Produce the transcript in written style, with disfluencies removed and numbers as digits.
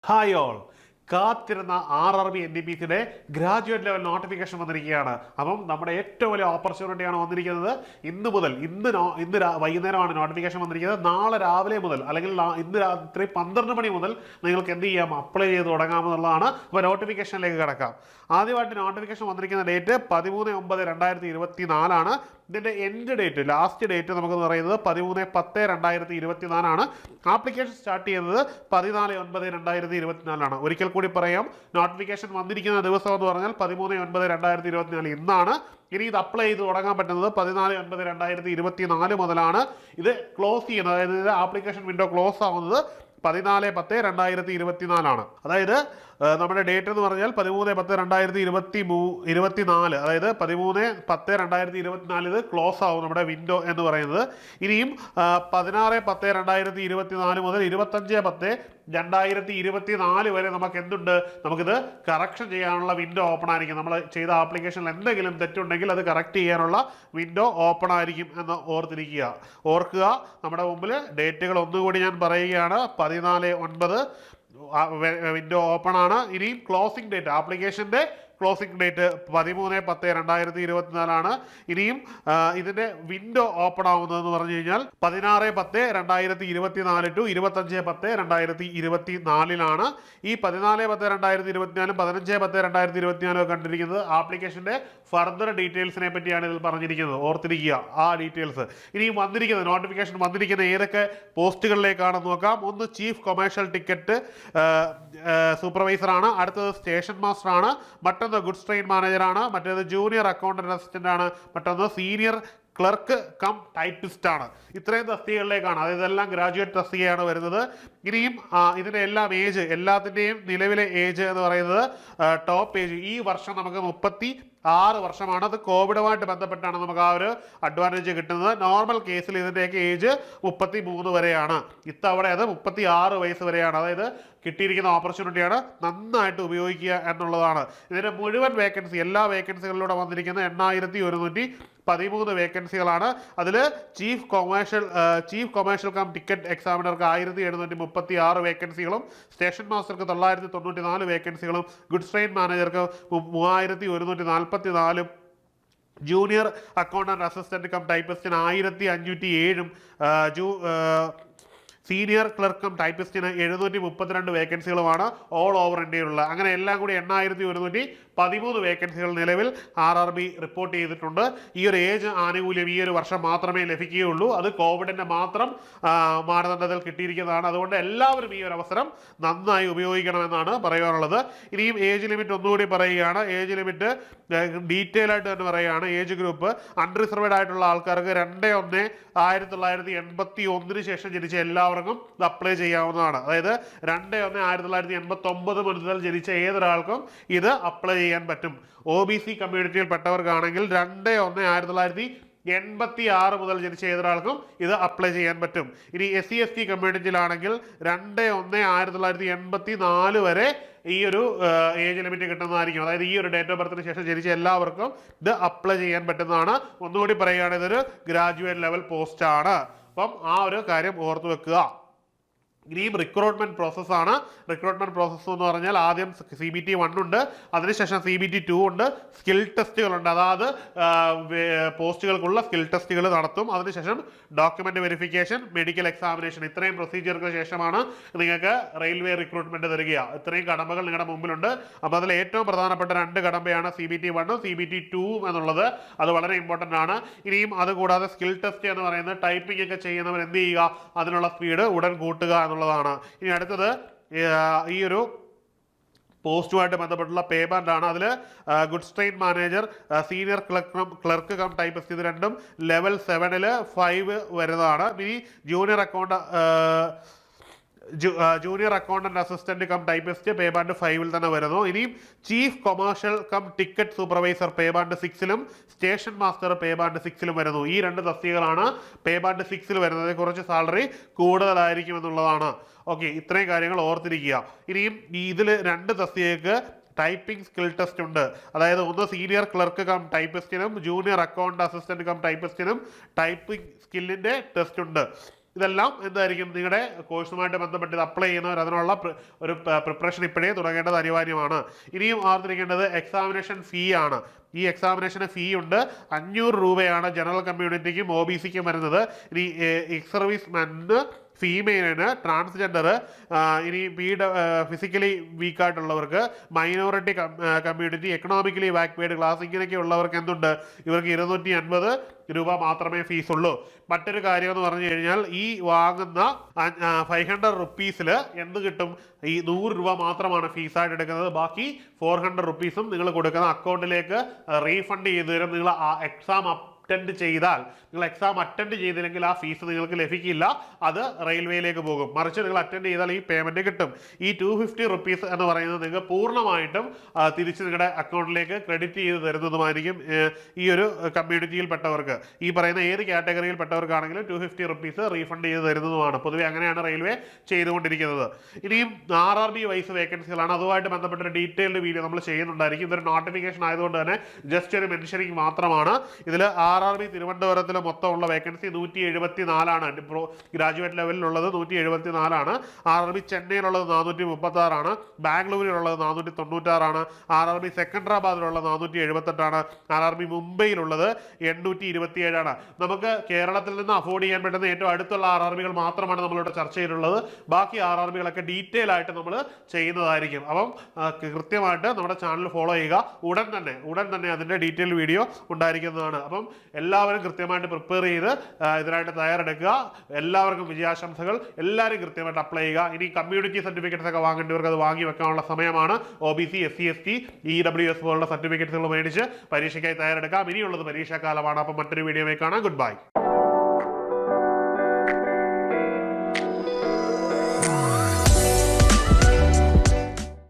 Hi all, കാത്തിരുന്ന RRB NTPCയുടെ graduate level notification വന്നിരിക്കുകയാണ്. അപ്പം നമ്മുടെ ഏറ്റവും വലിയ ഓപ്പർച്യൂണിറ്റിയാണ് വന്നിരിക്കുന്നത്. വൈകുന്നേരമാണ് നോട്ടിഫിക്കേഷൻ വന്നിരിക്കുന്നത്. നാളെ രാവിലെ മുതൽ അല്ലെങ്കിൽ ഇന്ന് രാത്രി 12 മണി മുതൽ നിങ്ങൾക്ക് എന്ത് ചെയ്യാം, അപ്ലൈ ചെയ്ത് തുടങ്ങാമെന്നുള്ളതാണ്. അപ്പോൾ നോട്ടിഫിക്കേഷനിലേക്ക് കിടക്കാം. ആദ്യമായിട്ട് നോട്ടിഫിക്കേഷൻ വന്നിരിക്കുന്ന ഡേറ്റ് 13/9/2024 ഇതിൻ്റെ എൻഡ് ഡേറ്റ്, ലാസ്റ്റ് ഡേറ്റ് നമുക്ക് പറയുന്നത് 13/10/2024 ആപ്ലിക്കേഷൻ സ്റ്റാർട്ട് ചെയ്യുന്നത് 14/9/2024 ഒരിക്കൽ കൂടി പറയാം, നോട്ടിഫിക്കേഷൻ വന്നിരിക്കുന്ന ദിവസം എന്ന് പറഞ്ഞാൽ 13/9/2024 ഇന്നാണ്. ഇനി ഇത് അപ്ലൈ ചെയ്ത് തുടങ്ങാൻ പറ്റുന്നത് 14/9/2024 മുതലാണ്. ഇത് ക്ലോസ് ചെയ്യുന്നത്, അതായത് ആപ്ലിക്കേഷൻ വിൻഡോ ക്ലോസ് ആവുന്നത് 14/10/2024 അതായത് നമ്മുടെ ഡേറ്റ് എന്ന് പറഞ്ഞാൽ 13/10/2024, അതായത് 13/10/2024 ഇത് ക്ലോസ് ആവും നമ്മുടെ വിൻഡോ എന്ന് പറയുന്നത്. ഇനിയും 16/10/2024 മുതൽ 25/10/2024 വരെ നമുക്ക് എന്തുണ്ട്, നമുക്കിത് കറക്ഷൻ ചെയ്യാനുള്ള വിൻഡോ ഓപ്പൺ ആയിരിക്കും. നമ്മൾ ചെയ്ത ആപ്ലിക്കേഷനിൽ എന്തെങ്കിലും തെറ്റുണ്ടെങ്കിൽ അത് കറക്റ്റ് ചെയ്യാനുള്ള വിൻഡോ ഓപ്പൺ ആയിരിക്കും എന്ന് ഓർക്കുക. നമ്മുടെ മുമ്പിൽ ഡേറ്റുകൾ ഒന്നുകൂടി ഞാൻ പറയുകയാണ്. 14/9 വിൻഡോ ഓപ്പൺ ആണ്. ഇനിയും ക്ലോസിംഗ് ഡേറ്റ്, ആപ്ലിക്കേഷൻ്റെ ക്ലോസിംഗ് ഡേറ്റ് 13/10/2024 ഇനിയും ഇതിന്റെ വിൻഡോ ഓപ്പൺ ആവുന്നതെന്ന് പറഞ്ഞു കഴിഞ്ഞാൽ 16/10/2024 ടു 25/10/2024 ഈ 14/10/2024 15/10/2024 കണ്ടിരിക്കുന്നത് ആപ്ലിക്കേഷന്റെ ഫർദർ ഡീറ്റെയിൽസിനെ പറ്റിയാണ് ഇതിൽ പറഞ്ഞിരിക്കുന്നത്. ഓർത്തിരിക്കുക ആ ഡീറ്റെയിൽസ്. ഇനി വന്നിരിക്കുന്നത് നോട്ടിഫിക്കേഷൻ വന്നിരിക്കുന്ന ഏതൊക്കെ പോസ്റ്റുകളിലേക്കാണെന്ന് നോക്കാം. ഒന്ന് ചീഫ് കൊമേഴ്ഷ്യൽ ടിക്കറ്റ് സൂപ്പർവൈസറാണ്, അടുത്തത് സ്റ്റേഷൻ മാസ്റ്റർ ആണ്, മറ്റൊന്ന് ഗുഡ്സ് ട്രെയിൻ മാനേജറാണ്, മറ്റേത് ജൂനിയർ അക്കൗണ്ടന്റ് അസിസ്റ്റന്റ് ആണ്, മറ്റൊന്ന് സീനിയർ ക്ലർക്ക് കം ടൈപ്പിസ്റ്റ് ആണ്. ഇത്രയും തസ്തികകളിലേക്കാണ്, അതായത് ഇതെല്ലാം ഗ്രാജുവേറ്റ് തസ്തികയാണ് വരുന്നത്. ഇനിയും ഇതിൻ്റെ എല്ലാം ഏജ്, എല്ലാത്തിൻ്റെയും നിലവിലെ ഏജ് എന്ന് പറയുന്നത് ടോപ്പ് ഏജ് ഈ വർഷം നമുക്ക് 36 വർഷമാണ്. അത് കോവിഡുമായിട്ട് ബന്ധപ്പെട്ടാണ് നമുക്ക് ആ ഒരു അഡ്വാൻറ്റേജ് കിട്ടുന്നത്. നോർമൽ കേസിൽ ഇതിൻ്റെയൊക്കെ ഏജ് 33 വരെയാണ്. ഇത്തവണ അത് 36 വയസ്സ് വരെയാണ്. അതായത് കിട്ടിയിരിക്കുന്ന ഓപ്പർച്യൂണിറ്റിയാണ്, നന്നായിട്ട് ഉപയോഗിക്കുക എന്നുള്ളതാണ്. ഇതിൻ്റെ മുഴുവൻ വേക്കൻസി, എല്ലാ വേക്കൻസികളിലൂടെ വന്നിരിക്കുന്ന 8113 വേക്കൻസികളാണ്. അതിൽ ചീഫ് കൊമേഴ്ഷ്യൽ കം ടിക്കറ്റ് എക്സാമിനർക്ക് 1736 വേക്കൻസികളും, സ്റ്റേഷൻ മാസ്റ്റർക്ക് 994 വേക്കൻസികളും, ഗുഡ്സ് ട്രെയിൻ മാനേജർക്ക് 3144, ജൂനിയർ അക്കൗണ്ടന്റ് അസിസ്റ്റന്റ് കം ടൈപ്പിസ്റ്റിന് 1507, സീനിയർ ക്ലർക്കും ടൈപ്പിസ്റ്റിന് 732 വേക്കൻസികളുമാണ് ഓൾ ഓവർ ഇന്ത്യയിലുള്ള. അങ്ങനെ എല്ലാം കൂടി 8113 വേക്കൻസികൾ നിലവിൽ RRB റിപ്പോർട്ട് ചെയ്തിട്ടുണ്ട്. ഈ ഒരു ഏജ് ആനുകൂല്യം ഈ ഒരു വർഷം മാത്രമേ ലഭിക്കുകയുള്ളൂ. അത് കോവിഡിൻ്റെ മാത്രം മാനദണ്ഡത്തിൽ കിട്ടിയിരിക്കുന്നതാണ്. അതുകൊണ്ട് എല്ലാവരും ഈ ഒരു അവസരം നന്നായി ഉപയോഗിക്കണമെന്നാണ് പറയാനുള്ളത്. ഇനിയും ഏജ് ലിമിറ്റ് ഒന്നുകൂടി പറയുകയാണ്. ഏജ് ലിമിറ്റ് ഡീറ്റെയിൽ ആയിട്ട് തന്നെ പറയുകയാണ്. ഏജ് ഗ്രൂപ്പ് അൺറിസർവ്ഡ് ആയിട്ടുള്ള ആൾക്കാർക്ക് 2/1/1981 ശേഷം ജനിച്ച എല്ലാവർക്കും ഇത് അപ്ലൈ ചെയ്യാവുന്നതാണ്. അതായത് 2/1/1989 മുതൽ ജനിച്ച ഏതൊരാൾക്കും ഇത് അപ്ലൈ ചെയ്യാൻ പറ്റും. OBC കമ്മ്യൂണിറ്റിയിൽ പെട്ടവർക്കാണെങ്കിൽ 2/1/1986 മുതൽ ജനിച്ച ഏതൊരാൾക്കും ഇത് അപ്ലൈ ചെയ്യാൻ പറ്റും. ഇനി SC/ST കമ്മ്യൂണിറ്റിയിലാണെങ്കിൽ 2/1/1984 വരെ ഈ ഒരു ഏജ് ലിമിറ്റ് കിട്ടുന്നതായിരിക്കും. അതായത് ഈ ഒരു ഡേറ്റ് ഓഫ് ബർത്തിന് ശേഷം ജനിച്ച എല്ലാവർക്കും ഇത് അപ്ലൈ ചെയ്യാൻ പറ്റുന്നതാണ്. ഒന്നുകൂടി പറയുകയാണ്, ഇതൊരു ഗ്രാജുവേറ്റ് ലെവൽ പോസ്റ്റ് ആണ്. അപ്പം ആ ഒരു കാര്യം ഓർത്തു വെക്കുക. ഇനിയും റിക്രൂട്ട്മെന്റ് പ്രോസസ്സാണ്. റിക്രൂട്ട്മെന്റ് പ്രോസസ്സ് എന്ന് പറഞ്ഞാൽ ആദ്യം CBT 1 ഉണ്ട്, അതിനുശേഷം CBT 2 ഉണ്ട്, സ്കിൽ ടെസ്റ്റുകളുണ്ട്. അതായത് പോസ്റ്റുകൾക്കുള്ള സ്കിൽ ടെസ്റ്റുകൾ നടത്തും. അതിനുശേഷം ഡോക്യുമെന്റ് വെരിഫിക്കേഷൻ, മെഡിക്കൽ എക്സാമിനേഷൻ, ഇത്രയും പ്രൊസീജിയർക്ക് ശേഷമാണ് നിങ്ങൾക്ക് റെയിൽവേ റിക്രൂട്ട്മെന്റ് തരിക. ഇത്രയും കടമ്പകൾ നിങ്ങളുടെ മുമ്പിലുണ്ട്. അപ്പോൾ അതിൽ ഏറ്റവും പ്രധാനപ്പെട്ട 2 കടമ്പയാണ് CBT 1 CBT 2 എന്നുള്ളത്. അത് വളരെ ഇമ്പോർട്ടൻ്റ് ആണ്. ഇനിയും അതുകൂടാതെ സ്കിൽ ടെസ്റ്റ് എന്ന് പറയുന്നത് ടൈപ്പിംഗ് ഒക്കെ ചെയ്യുന്നവർ എന്ത് ചെയ്യുക, അതിനുള്ള സ്പീഡ് ഉടൻ കൂട്ടുക എന്നുള്ളതാണ്. ഇനി അടുത്തത് ഈ ഒരു പോസ്റ്റുമായിട്ട് ബന്ധപ്പെട്ടുള്ള പേയ്മെന്റ് ആണ്. അതിൽ goods train manager, senior clerk cum typist, ഇത് രണ്ടും ലെവൽ 7 5 വരുന്നതാണ്. ഇനി junior accountant assistant cum typist pay band 5 തന്നെ വരുന്നു. ഇനിയും chief commercial cum ticket supervisor pay band 6 station master pay band 6 വരുന്നു. ഈ 2 തസ്തികകളാണ് പേബാൻഡ് 6 വരുന്നത്. കുറച്ച് സാലറി കൂടുതലായിരിക്കും എന്നുള്ളതാണ്. ഓക്കെ, ഇത്രയും കാര്യങ്ങൾ ഓർത്തിരിക്കുക. ഇനിയും ഇതിൽ 2 തസ്തികയ്ക്ക് ടൈപ്പിംഗ് സ്കിൽ ടെസ്റ്റ് ഉണ്ട്. അതായത് ഒന്ന് സീനിയർ ക്ലർക്ക് കം ടൈപ്പിസ്റ്റിനും ജൂനിയർ അക്കൗണ്ട് അസിസ്റ്റന്റ് കം ടൈപ്പിസ്റ്റിനും ടൈപ്പിംഗ് സ്കില്ലിൻ്റെ ടെസ്റ്റ് ഉണ്ട്. ഇതെല്ലാം എന്തായിരിക്കും നിങ്ങളുടെ കോഴ്സുമായിട്ട് ബന്ധപ്പെട്ട് ഇത് അപ്ലൈ ചെയ്യുന്നവർ അതിനുള്ള ഒരു പ്രിപ്പറേഷൻ ഇപ്പോഴേ തുടങ്ങേണ്ടത് അനിവാര്യമാണ്. ഇനിയും ഓർത്തിരിക്കേണ്ടത് എക്സാമിനേഷൻ ഫീ ആണ്. ഈ എക്സാമിനേഷന് ഫീ ഉണ്ട്. 500 രൂപയാണ് ജനറൽ കമ്മ്യൂണിറ്റിക്കും OBCക്കും വരുന്നത്. ഇനി എക്സ് സർവീസ്മെന്, ഫീമെയിലിന്, ട്രാൻസ്ജെൻഡർ, ഇനി ഫിസിക്കലി വീക്കായിട്ടുള്ളവർക്ക്, minority community, economically backward class, ഇങ്ങനെയൊക്കെ ഉള്ളവർക്ക് എന്തുണ്ട്, ഇവർക്ക് 250 രൂപ മാത്രമേ ഫീസുള്ളൂ. മറ്റൊരു കാര്യം എന്ന് പറഞ്ഞു കഴിഞ്ഞാൽ ഈ വാങ്ങുന്ന 500 റുപ്പീസിൽ എന്ത് കിട്ടും, ഈ 100 രൂപ മാത്രമാണ് ഫീസായിട്ട് എടുക്കുന്നത്. ബാക്കി 400 റുപ്പീസും നിങ്ങൾ കൊടുക്കുന്ന അക്കൗണ്ടിലേക്ക് റീഫണ്ട് ചെയ്ത് തരും. നിങ്ങൾ എക്സാം അറ്റൻഡ് ചെയ്താൽ, നിങ്ങൾ എക്സാം അറ്റൻഡ് ചെയ്തില്ലെങ്കിൽ ആ ഫീസ് നിങ്ങൾക്ക് ലഭിക്കില്ല, അത് റെയിൽവേയിലേക്ക് പോകും. മറിച്ച് നിങ്ങൾ അറ്റൻഡ് ചെയ്താൽ ഈ പേയ്മെന്റ് കിട്ടും. ഈ 250 റുപ്പീസ് എന്ന് പറയുന്നത് നിങ്ങൾക്ക് പൂർണ്ണമായിട്ടും തിരിച്ച് നിങ്ങളുടെ അക്കൗണ്ടിലേക്ക് ക്രെഡിറ്റ് ചെയ്ത് തരുന്നതുമായിരിക്കും. ഈ ഒരു കമ്മ്യൂണിറ്റിയിൽപ്പെട്ടവർക്ക്, ഈ പറയുന്ന ഏത് കാറ്റഗറിയിൽപ്പെട്ടവർക്കാണെങ്കിലും 250 റുപ്പീസ് റീഫണ്ട് ചെയ്ത് തരുന്നതുമാണ്. പൊതുവെ അങ്ങനെയാണ് റെയിൽവേ ചെയ്തുകൊണ്ടിരിക്കുന്നത്. ഇനിയും RRB വൈസ് വേക്കൻസികളാണ്. അതുമായിട്ട് ബന്ധപ്പെട്ട ഒരു ഡീറ്റെയിൽഡ് വീഡിയോ നമ്മൾ ചെയ്യുന്നുണ്ടായിരിക്കും. ഇതൊരു നോട്ടിഫിക്കേഷൻ ആയതുകൊണ്ട് തന്നെ ജസ്റ്റ് ഒരു മെൻഷനിങ് മാത്രമാണ്. ഇതിൽ RRB തിരുവനന്തപുരത്തിൽ മൊത്തമുള്ള വേക്കൻസി 174 ആണ്. ഗ്രാജുവേറ്റ് ലെവലിലുള്ളത് 174 ആണ്. RRB ചെന്നൈയിലുള്ളത് 436 ആണ്. ബാംഗ്ലൂരിലുള്ളത് 496 ആണ്. RRB സെക്കൻഡറാബാദിലുള്ളത് 478 ആണ്. RRB മുംബൈയിലുള്ളത് 827 ആണ്. നമുക്ക് കേരളത്തിൽ നിന്ന് അഫോർഡ് ചെയ്യാൻ പറ്റുന്ന ഏറ്റവും അടുത്തുള്ള RRBകൾ മാത്രമാണ് നമ്മളിവിടെ ചർച്ച ചെയ്തിട്ടുള്ളത്. ബാക്കി RRBകളൊക്കെ ഡീറ്റെയിൽ ആയിട്ട് നമ്മൾ ചെയ്യുന്നതായിരിക്കും. അപ്പം കൃത്യമായിട്ട് നമ്മുടെ ചാനൽ ഫോളോ ചെയ്യുക. ഉടൻ തന്നെ അതിൻ്റെ ഡീറ്റെയിൽ വീഡിയോ ഉണ്ടായിരിക്കുന്നതാണ്. അപ്പം എല്ലാവരും കൃത്യമായിട്ട് പ്രിപ്പയർ ചെയ്ത് ഇതിനായിട്ട് തയ്യാറെടുക്കുക. എല്ലാവർക്കും വിജയാശംസകൾ. എല്ലാവരും കൃത്യമായിട്ട് അപ്ലൈ ചെയ്യുക. ഇനി കമ്മ്യൂണിറ്റി സർട്ടിഫിക്കറ്റ്സ് ഒക്കെ വാങ്ങേണ്ടവർക്ക് അത് വാങ്ങി വെക്കാനുള്ള സമയമാണ്. OBC, SC, ST, EWS പോലുള്ള സർട്ടിഫിക്കറ്റ്സുകൾ മേടിച്ച് പരീക്ഷയ്ക്കായി തയ്യാറെടുക്കാം. ഇനിയുള്ളത് പരീക്ഷാകാലമാണ്. അപ്പം മറ്റൊരു വീഡിയോയിൽ കാണാം. Good bye.